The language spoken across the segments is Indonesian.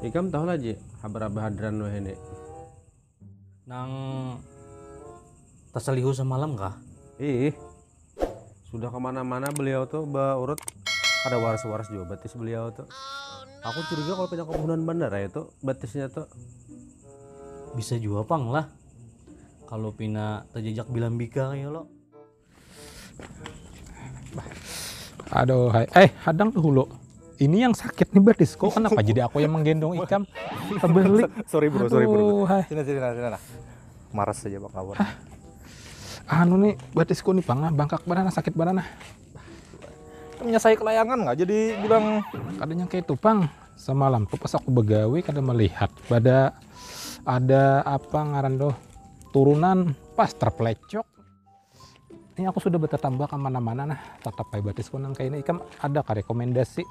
Ikam tahu lah Ji, habar hadran weh ini. Nang terselihu semalam kah? Sudah kemana-mana beliau tuh urut ada waras-waras juga batis beliau tuh. Aku curiga kalau punya kebunan bandara itu batisnya tuh. Bisa juga pang lah. Kalau pina terjejak bilang bika kayak lo. Aduh, hadang tuh hulu. Ini yang sakit nih batis kok kenapa jadi aku yang menggendong Ikam? Terbalik. Sorry bro. Hai. Sini. Maras saja Pak kawan. Anu nih batisku nih bangkak banana sakit banana. Punya saya kelayangan nggak jadi bilang Kadang kayak itu pang. Semalam tuh pas aku begawe kadang melihat ada apa ngaran doh turunan pas terplecok. Ini aku sudah bertambah kemana-mana nah tetap pakai batis kunang kayak ini Ikam ada kah rekomendasi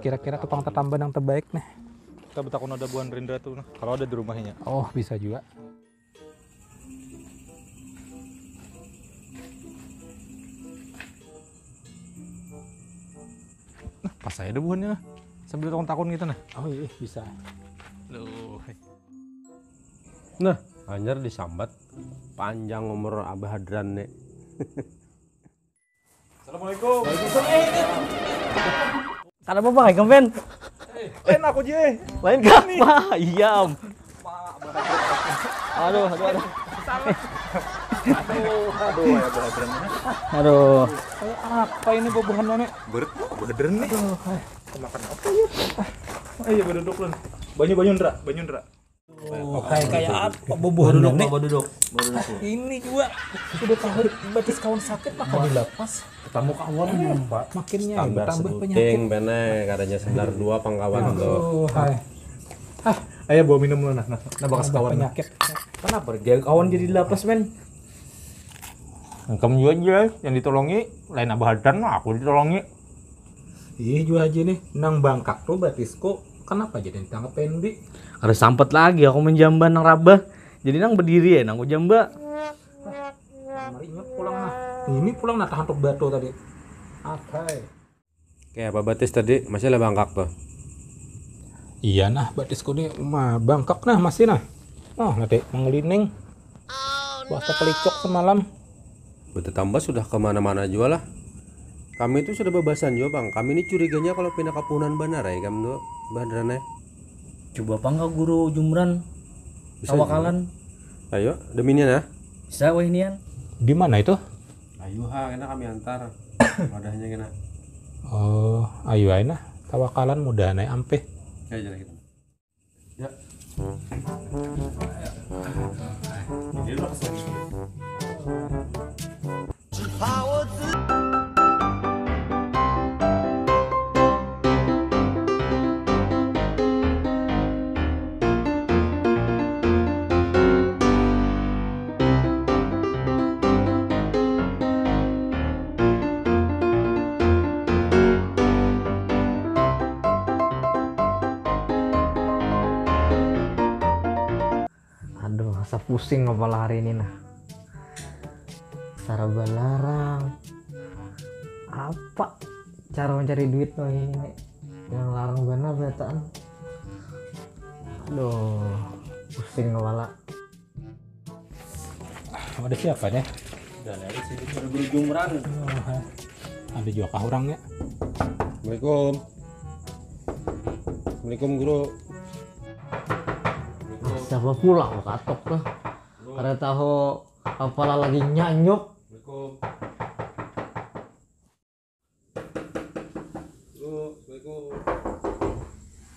kira-kira tukang tetambah yang terbaik nih? kita betakun ada buan Rindra tuh nah, kalau ada di rumahnya. Oh bisa juga. Nah pas saya ada buannya sambil takun gitu nah. Oh iya bisa. Loh. Nah, anjar disambat panjang umur Abah Hadran nih. Assalamualaikum. Karena apa bang? Kempen? Lain aku je. Lain apa? Iya. Aduh. Aduh ya Badran. Aduh. Apa ini bobohan nih? Badran nih. Makan apa ya? Ayo berduduk lu. Banyu Ndra. Kayak apa bobohan nih? Duduk. Ini juga sudah tahu batis kawan sakit maka dilepas. Ketemu kawan Pak. Makinnya Tambah tambah sebuting penyakit. bene katanya 92 pangkawan tuh. Ayo bawa minum lu nah bakas Tambah kawan. penyakit. Kenapa dia kawan jadi dilepas men? Kamu juga aja yang ditolongi, lain Abah Hadran mah aku ditolongi. Iya juga aja nih nang bangkak tuh batisku kenapa jadi ditangkap pendi? Harus sampet lagi aku menjamba nang rabah. Jadi nang berdiri ya nang jamba. Marinya pulang nah. Ini pulang nah tahan untuk batu tadi. Oke. Kayak apa batis tadi masih lah bangkak tuh. Iya nah batisku nih mah bangkak nah masih nah. Oh nanti mengelining. Puasa kelicok semalam. Bertambah sudah kemana-mana juga lah. Kami itu sudah bebasan juga bang. Kami ini curiganya kalau pindah kapunan bandara ya kamu tuh bandaranya. Coba apa enggak guru jumran? Bisa Tawakalan. Ayo demi ini nah. Bisa weh nian. Di mana itu? Ayo kena kami antar. Wadahnya kena. Oh, ayo aja nah. Tawakalan mudah naik ampe. Kayak jalan kita. Ya. Ini udah kesel. Aduh, masa pusing kepala hari ini nah. Cara balarang. Apa cara mencari duit loh ini nih? Yang larang benar betaan. Aduh, pusing kepala. Ada siapa deh? Dan dari sini ada guru jumran. Oh, ada juga kah orangnya? Assalamualaikum. Assalamualaikum guru. Siapa pula lo katok tuh? Karena tahu kepala lagi nyanyuk. Assalamualaikum. Guru, assalamualaikum.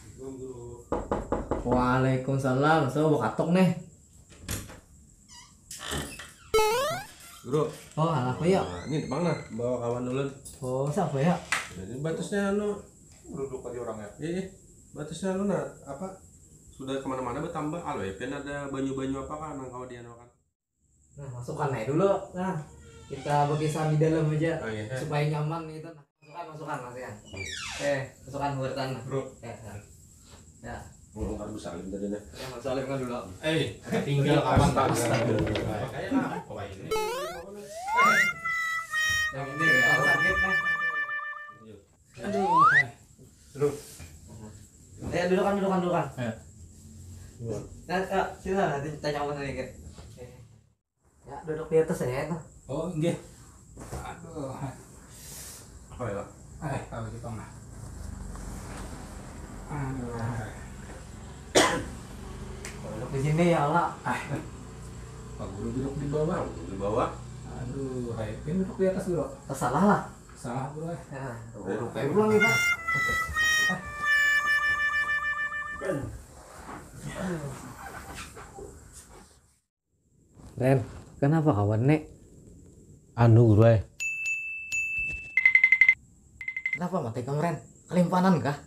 Assalamualaikum guru. Waalaikumsalam. So, katok nih. Guru. Oh, apa ya? Nah, ini di mana? Bawa kawan dulu. Oh, siapa ya? Jadi batasnya anu. Duduk aja orangnya. Iya, batasnya anu nah apa? Sudah kemana-mana bertambah. Alo ya, pen ada banyu-banyu apa kan nang kau dia kan? Nah, masukkan aja dulu. Nah, kita berkisah di dalam aja Oh, iya. supaya nyaman gitu. Nah, masukkan Mas ya. Masukkan huertan. Bro. Ya. Bongkar besar tadi nih. Ya, Mas Salim kan dulu. Tinggal kawan tak. Kayak apa ini? Yang ini ya, sakit nih. Aduh. Aduh. Lihat dudukan. Ya. Nah, sini nanti tanya apa nih, Kak? Ya, duduk di atas ya, itu. Oh, nggih. Aduh. Apa ya? Tahu gitu mah. Aduh. Duduk di sini ya, Allah. Pak Guru duduk di bawah. Di bawah. Aduh, ini duduk di atas dulu. Salah lah. Salah Guru. Ya, duduk kayak pulang nih, Pak. Ren, kenapa kawan nek? Anu guru Kenapa mati kamu Ren? Kelimpanan kah?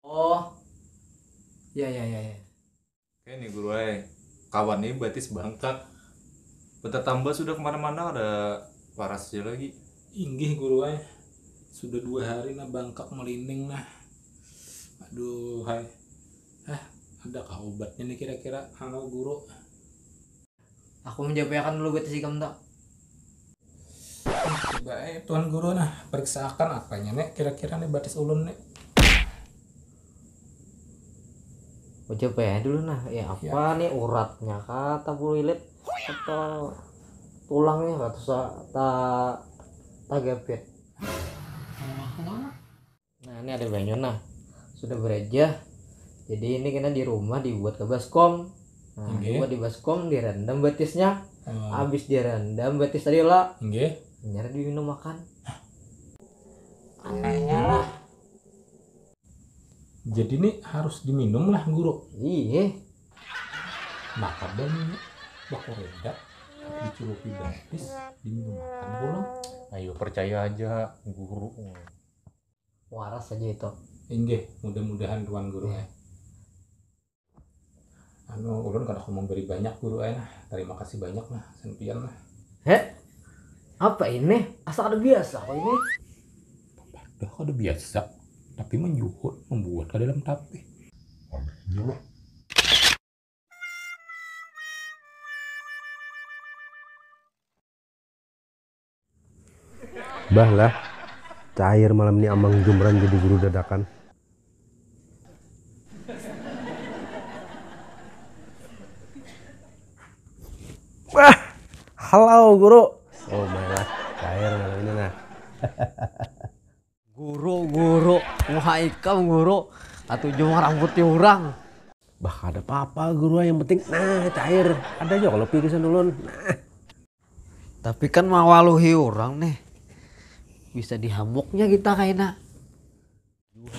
Oh, ya. Oke nih guru kawan nih batis bangkak. Bentar tambah sudah kemana-mana ada waras aja lagi. Inggih Guru sudah 2 hari nah bangkak melinding nah. Aduh, adakah obatnya nih kira-kira anu Guru? Aku menjabarkan dulu buat si kamu tak. Coba Tuan Guru nah periksakan apanya nek kira-kira nih batis ulun nek. Coba dulu nah, ya apa nih uratnya kata bulilit atau tulangnya kata tak gapit. Nah ini ada banyak nah sudah berejah. Jadi ini kena di rumah dibuat ke baskom. Nah dibuat di baskom direndam batisnya. Habis direndam batis tadi lah. Nggih. Nyari diminum makan. Jadi nih harus diminum lah Guru. Iya. Maka dan bakoreda dicelupi batis diminum makan pulang. Ayo percaya aja guru. Waras aja itu. Inggih, mudah-mudahan Tuan Guru Anu ulun kada ngomong beri banyak Guru nah. Terima kasih banyak nah, sempian nah. Apa ini? Asal ada biasa apa ini? Dah kada biasa, tapi menjuhut membuat ke dalam tapi. Bah lah, cair malam ini Amang Jumran jadi guru dadakan. Wah, halo guru. Oh malah cair malam ini nah. Guru, muhaikam guru, atau cuma rambut orang. Bah ada apa-apa guru yang penting nah cair. Ada aja kalau pikiran ulun. Nah. Tapi kan mawaluhi orang nih. Bisa dihamuknya kita kayaknya.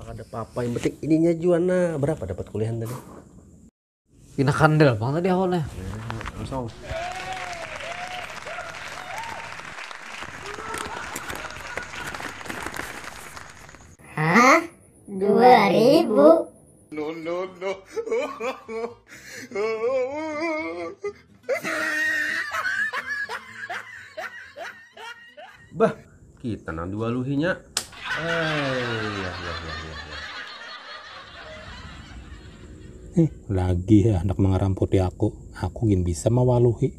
Ada apa-apa yang penting ininya Juana. Berapa dapat kuliahan tadi? Kena kandel bang tadi awalnya. Langsung. Hah? 2000? Bah, kita nang diwaluhinya. Ya. Lagi ya anak mengaramputi aku gin bisa mawaluhi.